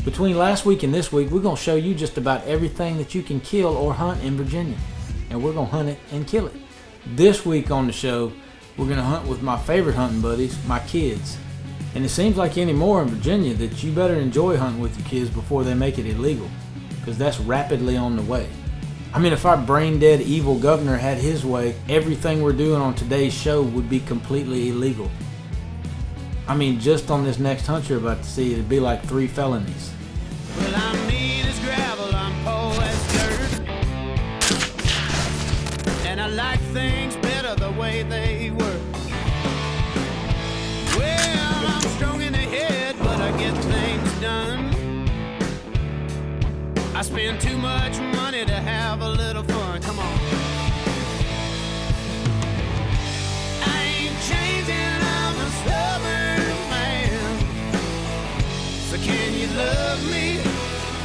Between last week and this week, we're going to show you just about everything that you can kill or hunt in Virginia. And we're going to hunt it and kill it. This week on the show, we're going to hunt with my favorite hunting buddies, my kids. And it seems like anymore in Virginia that you better enjoy hunting with your kids before they make it illegal, because that's rapidly on the way. I mean, if our brain-dead evil governor had his way, everything we're doing on today's show would be completely illegal. I mean, just on this next hunt you're about to see, it'd be like 3 felonies. Well, I'm mean as gravel, I'm poor as dirt, and I like things better the way they were. Well, I'm strong in the head, but I get things done. I spend too much money to have a little fun. Come on. I ain't changing, I'm a stubborn man. So can you love me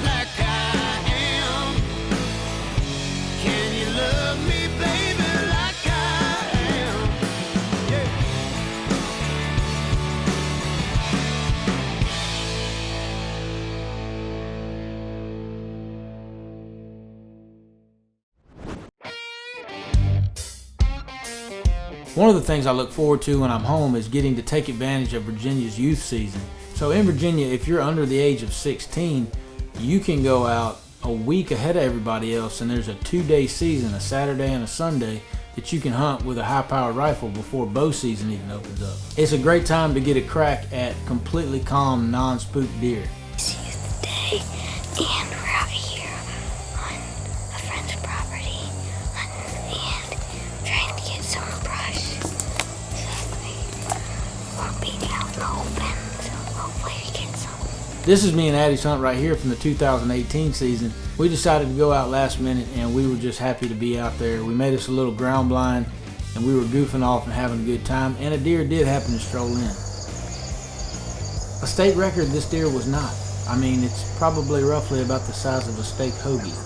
like I am? Can you love me, baby, like I am? Yeah. One of the things I look forward to when I'm home is getting to take advantage of Virginia's youth season. So in Virginia, if you're under the age of 16, you can go out a week ahead of everybody else, and there's a 2-day season, a Saturday and a Sunday, that you can hunt with a high-powered rifle before bow season even opens up. It's a great time to get a crack at completely calm, non-spooked deer. See you today, and we're out here on a friend's property and trying to get some brush so we won't be out in the open, so hopefully we get some. This is me and Addie's hunt right here from the 2018 season. We decided to go out last minute, and we were just happy to be out there. We made us a little ground blind, and we were goofing off and having a good time, and a deer did happen to stroll in. A state record, this deer was not. I mean, it's probably roughly about the size of a steak hoagie.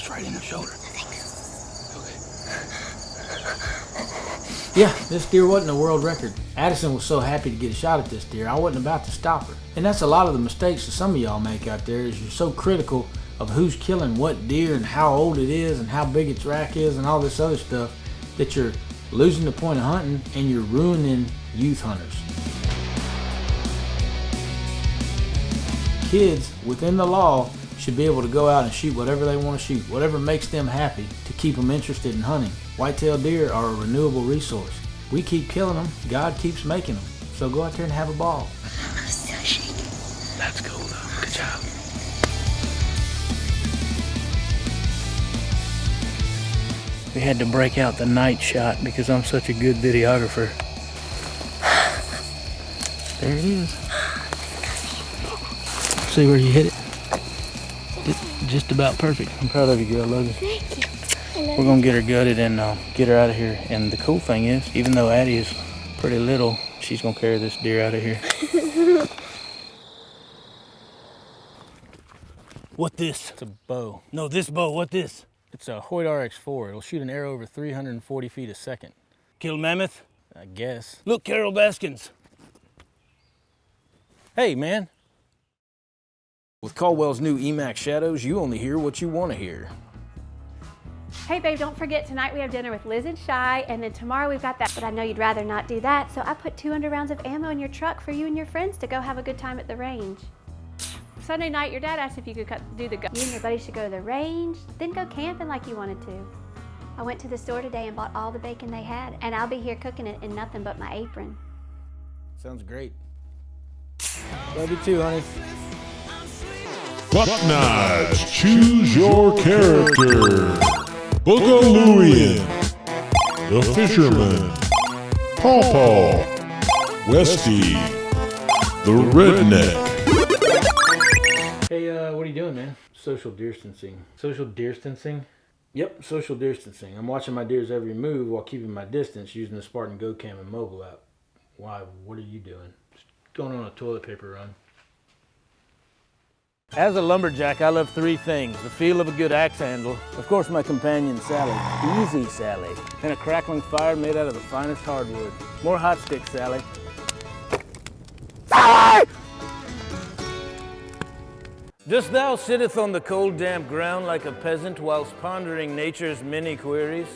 Right in her shoulder. Yeah, this deer wasn't a world record. Addison was so happy to get a shot at this deer, I wasn't about to stop her. And that's a lot of the mistakes that some of y'all make out there, is you're so critical of who's killing what deer and how old it is and how big its rack is and all this other stuff, that you're losing the point of hunting and you're ruining youth hunters. Kids, within the law, should be able to go out and shoot whatever they want to shoot, whatever makes them happy, to keep them interested in hunting. Whitetail deer are a renewable resource. We keep killing them, God keeps making them. So go out there and have a ball. I'm still shaking. That's cool though. Good job. We had to break out the night shot because I'm such a good videographer. There it is. See where you hit it? Just about perfect. I'm proud of you, girl. Love you. Thank you. We're gonna get her gutted and get her out of here. And the cool thing is, even though Addie is pretty little, she's gonna carry this deer out of here. What this? It's a bow. No, this bow. What this? It's a Hoyt RX-4. It'll shoot an arrow over 340 feet a second. Kill mammoth? I guess. Look, Carol Baskins. Hey, man. With Caldwell's new EMAX Shadows, you only hear what you want to hear. Hey babe, don't forget tonight we have dinner with Liz and Shy, and then tomorrow we've got that, but I know you'd rather not do that, so I put 200 rounds of ammo in your truck for you and your friends to go have a good time at the range. Sunday night, your dad asked if you could do the go. You and your buddies should go to the range, then go camping like you wanted to. I went to the store today and bought all the bacon they had, and I'll be here cooking it in nothing but my apron. Sounds great. Love you too, honey. Buck Knives, choose your character. Boogalooian, The Fisherman, Paw Paw, Westy, The Redneck. Hey, what are you doing, man? Social distancing. Social distancing? Yep, social distancing. I'm watching my deer's every move while keeping my distance using the Spartan GoCam and mobile app. Why? What are you doing? Just going on a toilet paper run. As a lumberjack, I love three things: the feel of a good axe handle, of course my companion Sally, Easy Sally, and a crackling fire made out of the finest hardwood. More hot sticks, Sally. Sally! Dost thou sitteth on the cold damp ground like a peasant whilst pondering nature's many queries?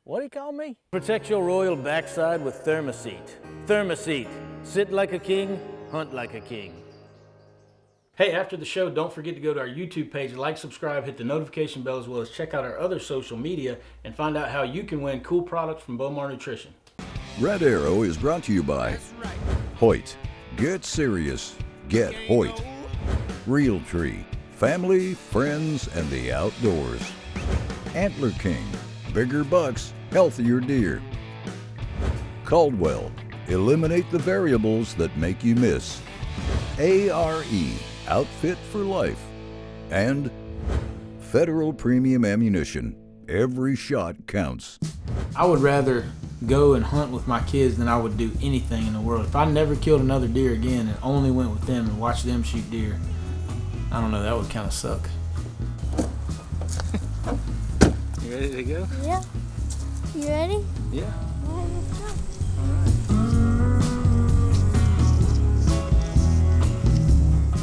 What'd he call me? Protect your royal backside with Thermoset. Thermoset. Sit like a king, hunt like a king. Hey, after the show, don't forget to go to our YouTube page, like, subscribe, hit the notification bell, as well as check out our other social media and find out how you can win cool products from Bomar Nutrition. Red Arrow is brought to you by Hoyt. Get serious. Get Hoyt. Real Tree. Family, friends, and the outdoors. Antler King. Bigger bucks, healthier deer. Caldwell. Eliminate the variables that make you miss. ARE. Outfit for life. And Federal Premium Ammunition. Every shot counts. I would rather go and hunt with my kids than I would do anything in the world. If I never killed another deer again and only went with them and watched them shoot deer, I don't know, that would kind of suck. You ready to go? Yeah. You ready? Yeah. All right, let's go.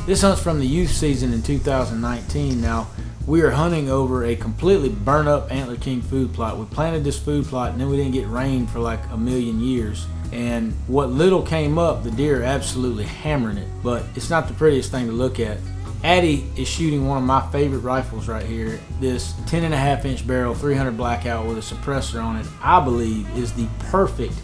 This hunt's from the youth season in 2019. Now, we are hunting over a completely burnt up Antler King food plot. We planted this food plot and then we didn't get rain for like a million years. And what little came up, the deer are absolutely hammering it. But it's not the prettiest thing to look at. Addie is shooting one of my favorite rifles right here. This 10.5-inch barrel, 300 blackout with a suppressor on it, I believe is the perfect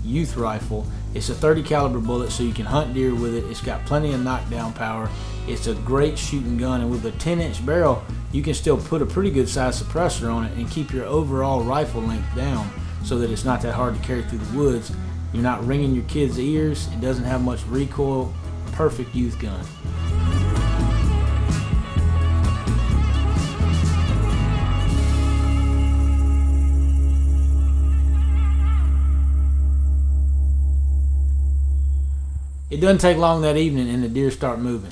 youth rifle. It's a 30 caliber bullet, so you can hunt deer with it. It's got plenty of knockdown power. It's a great shooting gun, and with a 10-inch barrel, you can still put a pretty good size suppressor on it and keep your overall rifle length down so that it's not that hard to carry through the woods. You're not ringing your kids' ears. It doesn't have much recoil. Perfect youth gun. It doesn't take long that evening and the deer start moving.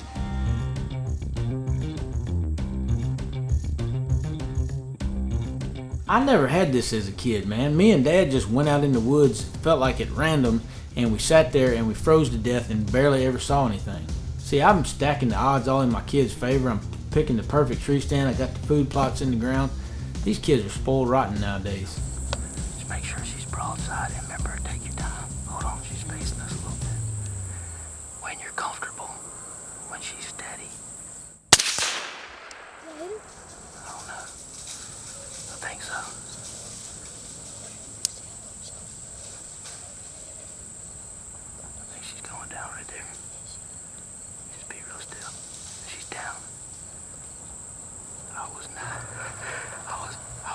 I never had this as a kid, man. Me and Dad just went out in the woods, felt like at random, and we sat there and we froze to death and barely ever saw anything. See, I'm stacking the odds all in my kids' favor. I'm picking the perfect tree stand. I got the food plots in the ground. These kids are spoiled rotten nowadays. Just make sure she's broadside and remember, take your time. Hold on, she's facing us a little bit. When you're comfortable, when she's steady. I don't know. I think so. I think she's going down right there. Just be real still. She's down. I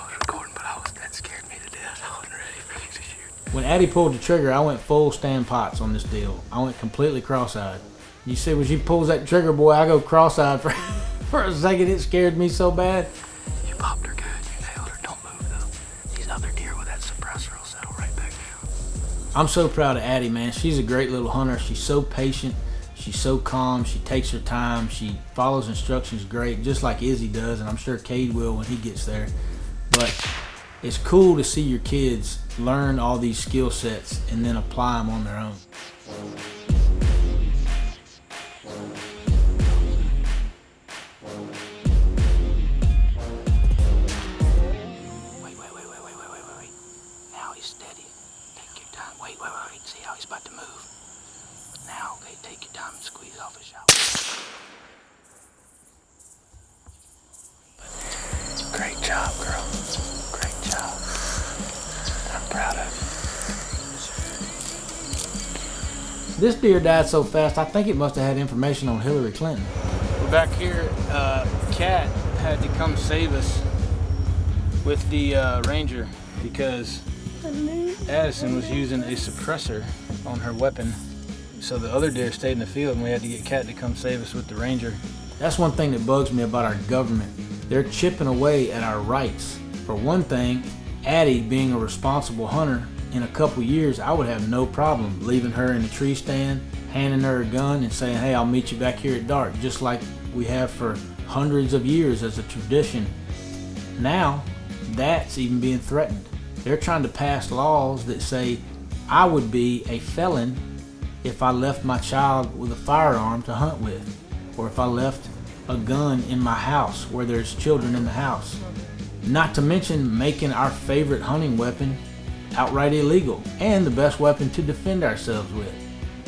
was recording, but I was that scared me to death. I wasn't ready for you to shoot. When Addie pulled the trigger, I went full Stan Potts on this deal. I went completely cross-eyed. You see, when she pulls that trigger, boy, I go cross-eyed for a second. It scared me so bad. You popped her good. You nailed her. Don't move, though. These other deer with that suppressor will settle right back down. I'm so proud of Addie, man. She's a great little hunter. She's so patient. She's so calm. She takes her time. She follows instructions great, just like Izzy does, and I'm sure Cade will when he gets there. But it's cool to see your kids learn all these skill sets and then apply them on their own. Wait. Now he's steady. Take your time. Wait. See how he's about to move. Now, okay, take your time and squeeze off his shot. Great job, girl. Great job. I'm proud of you. This deer died so fast, I think it must have had information on Hillary Clinton. We're back here. Kat had to come save us with the Ranger because Addison was using a suppressor on her weapon. So the other deer stayed in the field and we had to get Kat to come save us with the Ranger. That's one thing that bugs me about our government. They're chipping away at our rights. For one thing, Addie being a responsible hunter, in a couple years I would have no problem leaving her in a tree stand, handing her a gun and saying, hey, I'll meet you back here at dark, just like we have for hundreds of years as a tradition. Now, that's even being threatened. They're trying to pass laws that say I would be a felon if I left my child with a firearm to hunt with, or if I left a gun in my house where there's children in the house. Not to mention making our favorite hunting weapon outright illegal, and the best weapon to defend ourselves with.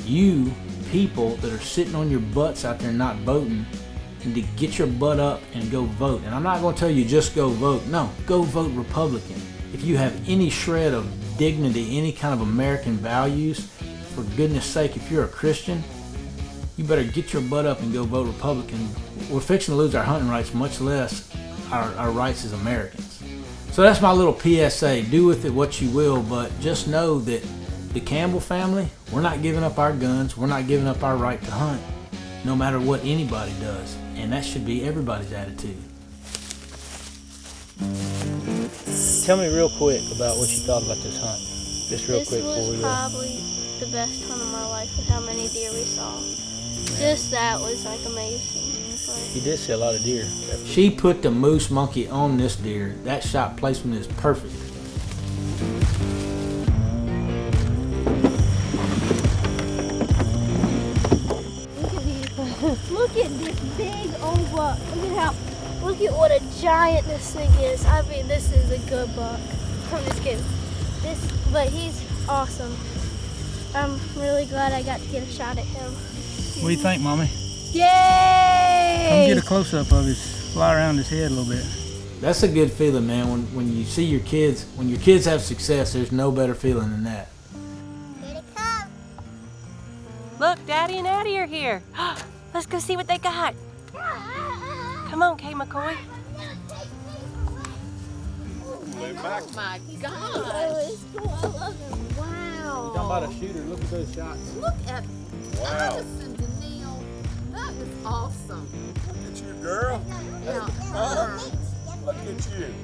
You people that are sitting on your butts out there not voting need to get your butt up and go vote. And I'm not going to tell you just go vote. No, go vote Republican. If you have any shred of dignity, any kind of American values, for goodness sake, if you're a Christian, you better get your butt up and go vote Republican. We're fixing to lose our hunting rights, much less our rights as Americans. So that's my little PSA. Do with it what you will, but just know that the Campbell family, we're not giving up our guns. We're not giving up our right to hunt, no matter what anybody does. And that should be everybody's attitude. Tell me real quick about what you thought about this hunt. Just real quick before we This was go. probably the best hunt of my life with how many deer we saw. Just that was like amazing. You did see a lot of deer. She put the moose monkey on this deer. That shot placement is perfect. Look at this big old buck. Look at what a giant this thing is. I mean, this is a good buck. I'm just kidding. But he's awesome. I'm really glad I got to get a shot at him. What do you think, Mommy? Yay! Come get a close-up of his, fly around his head a little bit. That's a good feeling, man. When you see your kids, when your kids have success, there's no better feeling than that. Here it comes. Look, Daddy and Addie are here. Let's go see what they got. Come on, Kay McCoy. Oh my God! Oh, it's cool. I love him. Wow. Talking about a shooter, look at those shots. Look at Addison, Danielle. That is awesome. Look at you, girl. Now, Look at you.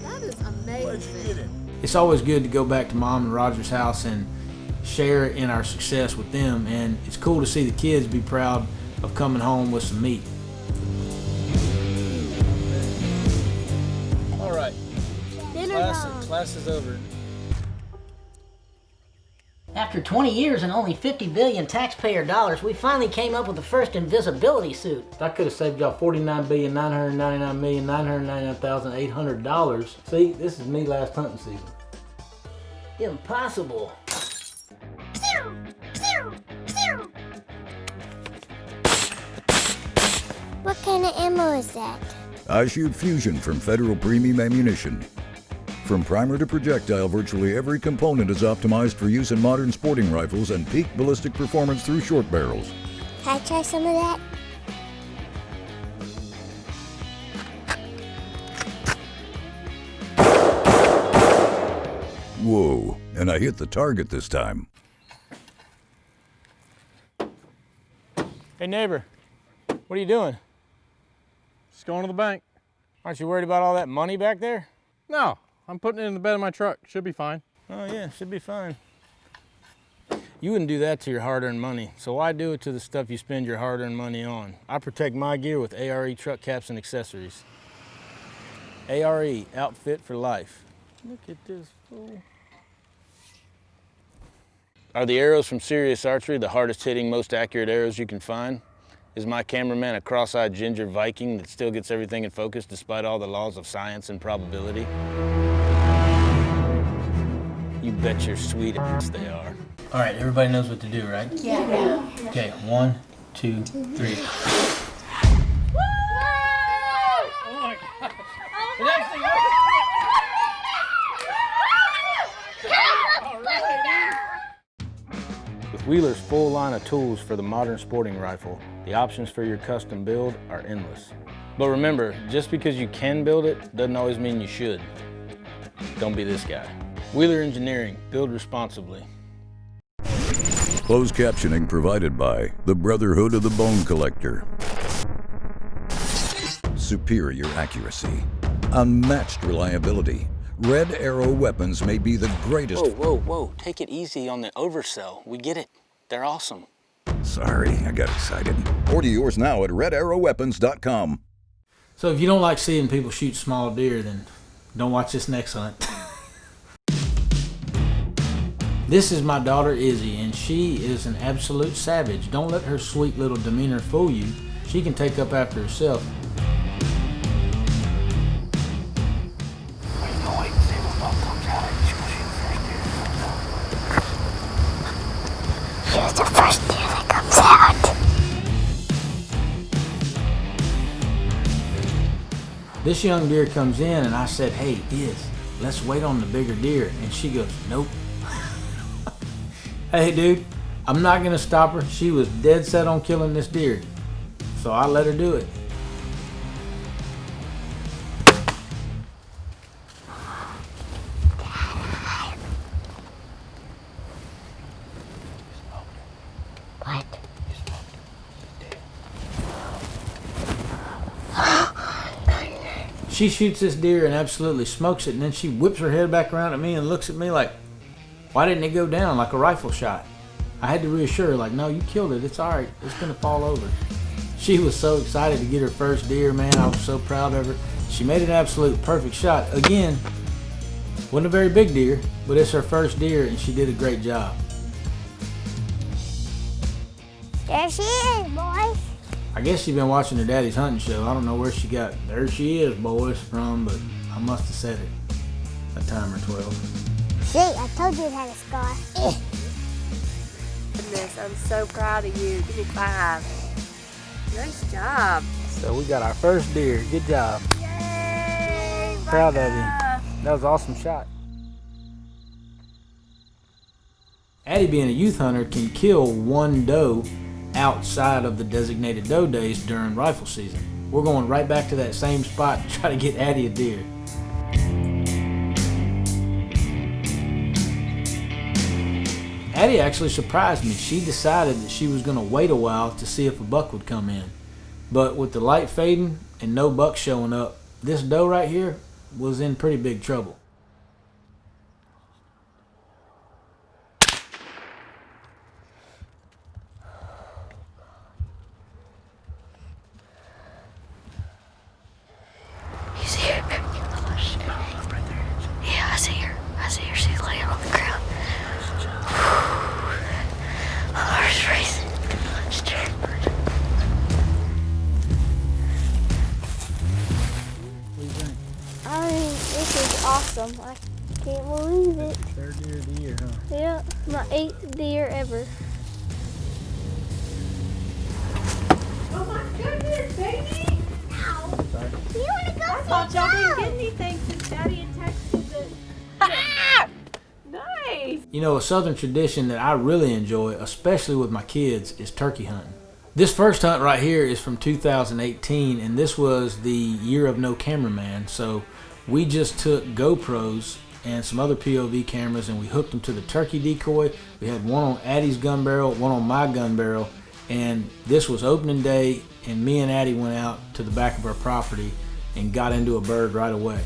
that is Where'd you get amazing. him? It's always good to go back to Mom and Roger's house and share in our success with them. And it's cool to see the kids be proud of coming home with some meat. All right, Dinner time. class is over. After 20 years and only 50 billion taxpayer dollars, we finally came up with the first invisibility suit. That could have saved y'all $49,999,999,800. See, this is me last hunting season. Impossible. What kind of ammo is that? I shoot Fusion from Federal Premium Ammunition. From primer to projectile, virtually every component is optimized for use in modern sporting rifles and peak ballistic performance through short barrels. Can I try some of that? Whoa, and I hit the target this time. Hey, neighbor, what are you doing? Just going to the bank. Aren't you worried about all that money back there? No, I'm putting it in the bed of my truck. Should be fine. Oh yeah, should be fine. You wouldn't do that to your hard-earned money, so why do it to the stuff you spend your hard-earned money on? I protect my gear with ARE truck caps and accessories. ARE, outfit for life. Look at this fool. Are the arrows from Serious Archery the hardest hitting, most accurate arrows you can find? Is my cameraman a cross-eyed ginger Viking that still gets everything in focus despite all the laws of science and probability? You bet your sweet ass they are. All right, everybody knows what to do, right? Yeah. Okay, 1, 2, 3. With Wheeler's full line of tools for the modern sporting rifle, the options for your custom build are endless. But remember, just because you can build it doesn't always mean you should. Don't be this guy. Wheeler Engineering, build responsibly. Closed captioning provided by the Brotherhood of the Bone Collector. Superior accuracy, unmatched reliability. Red Arrow weapons may be the greatest. Whoa, whoa, whoa, take it easy on the oversell. We get it, they're awesome. Sorry, I got excited. Order yours now at redarrowweapons.com. So if you don't like seeing people shoot small deer, then don't watch this next hunt. This is my daughter Izzy, and she is an absolute savage. Don't let her sweet little demeanor fool you. She can take up after herself. Here's the first deer that comes out. This young deer comes in, and I said, "Hey, let's wait on the bigger deer." And she goes, "Nope." Hey, dude, I'm not gonna stop her. She was dead set on killing this deer, so I let her do it. What? She shoots this deer and absolutely smokes it, and then she whips her head back around at me and looks at me like, "Why didn't it go down like a rifle shot?" I had to reassure her, like, "No, you killed it. It's all right. It's gonna fall over." She was so excited to get her first deer, man. I was so proud of her. She made an absolute perfect shot. Again, wasn't a very big deer, but it's her first deer, and she did a great job. There she is, boys. I guess she's been watching her daddy's hunting show. I don't know where she got "there she is, boys" from, but I must have said it a time or 12. See, I told you it had a scar. Goodness, I'm so proud of you. Give me 5. Nice job. So we got our first deer. Good job. Yay! Proud of you. That was an awesome shot. Addie, being a youth hunter, can kill one doe outside of the designated doe days during rifle season. We're going right back to that same spot to try to get Addie a deer. Addie actually surprised me. She decided that she was going to wait a while to see if a buck would come in. But with the light fading and no buck showing up, this doe right here was in pretty big trouble. He's here. Yeah, I see her. She's laying on the ground. My heart's racing. It's terrible. I mean, this is awesome. I can't believe it. Third deer of the year, huh? Yeah, my 8th deer ever. Oh my goodness, baby! Sorry. You wanna go I thought y'all didn't get anything since Daddy had texted it. Nice! You know, a southern tradition that I really enjoy, especially with my kids, is turkey hunting. This first hunt right here is from 2018, and this was the year of no cameraman. So we just took GoPros and some other POV cameras, and we hooked them to the turkey decoy. We had one on Addie's gun barrel, one on my gun barrel, and this was opening day, and me and Addie went out to the back of our property and got into a bird right away.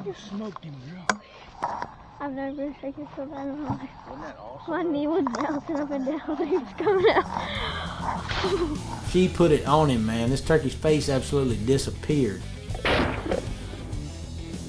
You smoked him, girl. I've never been shaking so bad in my life. Wasn't that awesome? My knee was bouncing up and down. It was coming out. She put it on him, man. This turkey's face absolutely disappeared.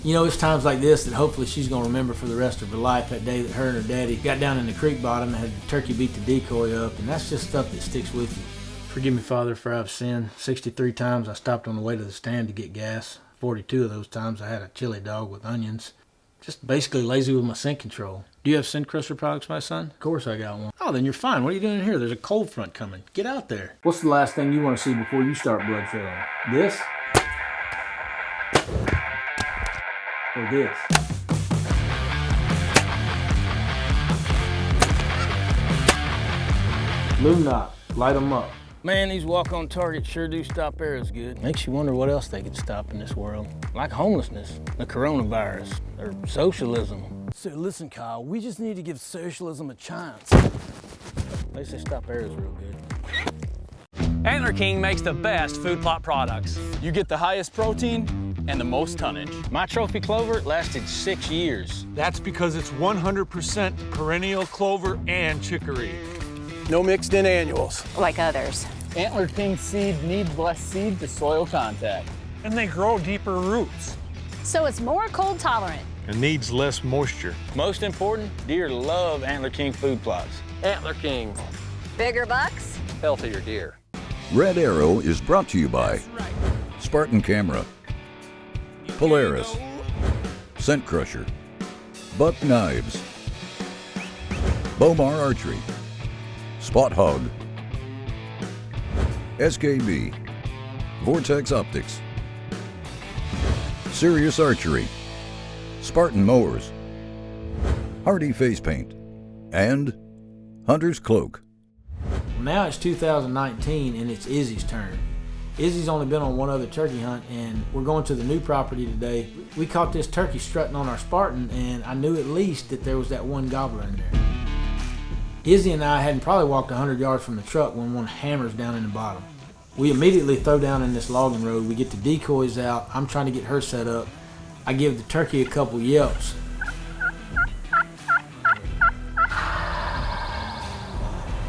You know, it's times like this that hopefully she's going to remember for the rest of her life, that day that her and her daddy got down in the creek bottom and had the turkey beat the decoy up, and that's just stuff that sticks with you. Forgive me, Father, for I've sinned. 63 times I stopped on the way to the stand to get gas. 42 of those times I had a chili dog with onions. Just basically lazy with my scent control. Do you have scent crusher products, my son? Of course I got one. Oh, then you're fine. What are you doing here? There's a cold front coming. Get out there. What's the last thing you want to see before you start blood filling? This? Or this? Loom knot. Light them up. Man, these walk-on targets sure do stop arrows good. Makes you wonder what else they could stop in this world. like homelessness, the coronavirus, or socialism. So listen, Kyle, we just need to give socialism a chance. At least they stop arrows real good. Antler King makes the best food plot products. You get the highest protein and the most tonnage. My trophy clover lasted 6 years. That's because it's 100% perennial clover and chicory. No mixed in annuals. Like others. Antler King seed needs less seed to soil contact. And they grow deeper roots. So it's more cold tolerant. And needs less moisture. Most important, deer love Antler King food plots. Antler King. Bigger bucks. Healthier deer. Red Arrow is brought to you by Spartan Camera, Polaris, Scent Crusher, Buck Knives, Bomar Archery, Spot Hog, SKB, Vortex Optics, Sirius Archery, Spartan Mowers, Hardy Face Paint, and Hunter's Cloak. Now it's 2019 and it's Izzy's turn. Izzy's only been on one other turkey hunt, and we're going to the new property today. We caught this turkey strutting on our Spartan, and I knew at least that there was that one gobbler in there. Izzy and I hadn't probably walked 100 yards from the truck when one hammers down in the bottom. We immediately throw down in this logging road. We get the decoys out. I'm trying to get her set up. I give the turkey a couple yelps.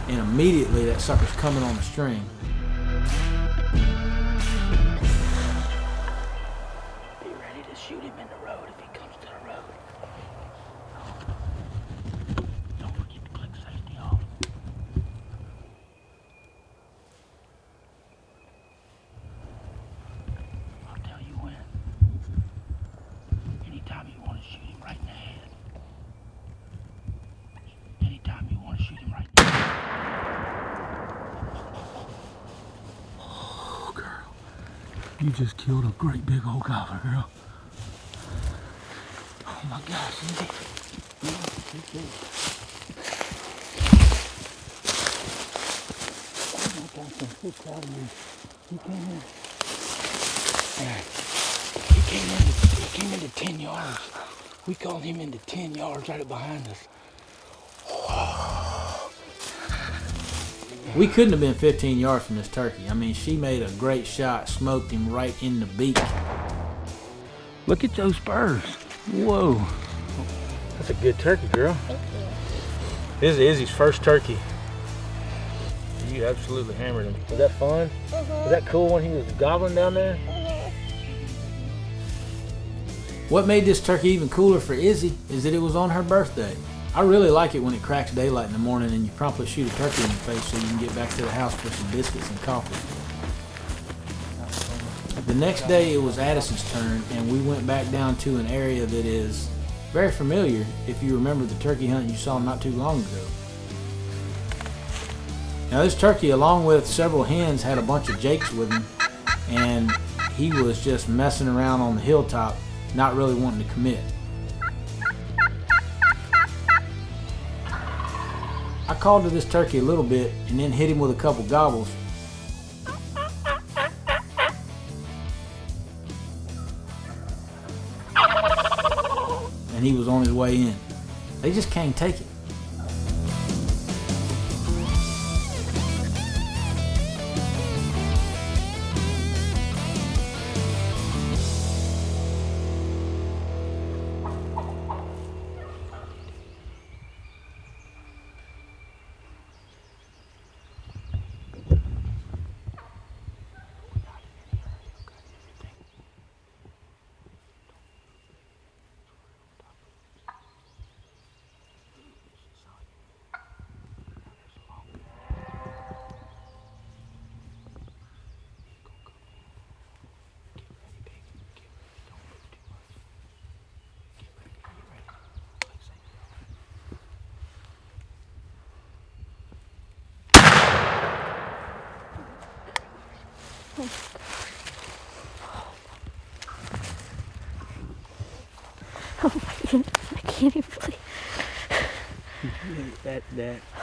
And immediately that sucker's coming on the string. Be ready to shoot him in the road if he comes to the road. Don't forget to click safety off. I'll tell you when. Anytime you want to shoot him right in the head. Anytime you want to shoot him right in the head. Oh, girl. You just killed a great big old gobbler, girl. Oh my gosh, Izzy. Oh my gosh, I'm so proud of you. He came into 10 yards. We called him into 10 yards right behind us. We couldn't have been 15 yards from this turkey. I mean, she made a great shot, smoked him right in the beak. Look at those spurs. Whoa. That's a good turkey, girl. Thank you. This is Izzy's first turkey. You absolutely hammered him. Was that fun? Was that cool when he was gobbling down there? What made this turkey even cooler for Izzy is that it was on her birthday. I really like it when it cracks daylight in the morning and you promptly shoot a turkey in the face so you can get back to the house for some biscuits and coffee. The next day it was Addison's turn, and we went back down to an area that is very familiar if you remember the turkey hunt you saw not too long ago. Now this turkey, along with several hens, had a bunch of jakes with him, and he was just messing around on the hilltop, not really wanting to commit. I called to this turkey a little bit and then hit him with a couple gobbles. And he was on his way in. They just can't take it. Oh my goodness, I can't even believe That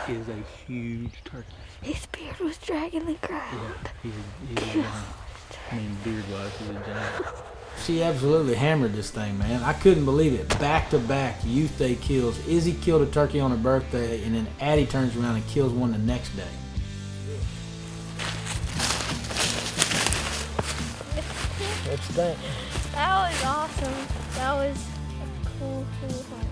is a huge turkey. his beard was dragging the ground. Yeah, he's a giant. I mean, beard-wise, he's a giant. she absolutely hammered this thing, man. I couldn't believe it. Back-to-back youth day kills. Izzy killed a turkey on her birthday, and then Addie turns around and kills one the next day. What you think? That was awesome. That was a cool hunt.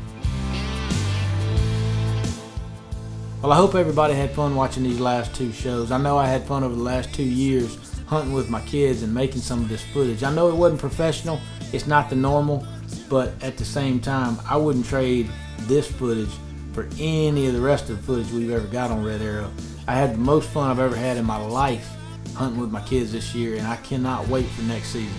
Well, I hope everybody had fun watching these last two shows. I know I had fun over the last 2 years hunting with my kids and making some of this footage. I know it wasn't professional. It's not the normal, but at the same time, I wouldn't trade this footage for any of the rest of the footage we've ever got on Red Arrow. I had the most fun I've ever had in my life hunting with my kids this year, and I cannot wait for next season.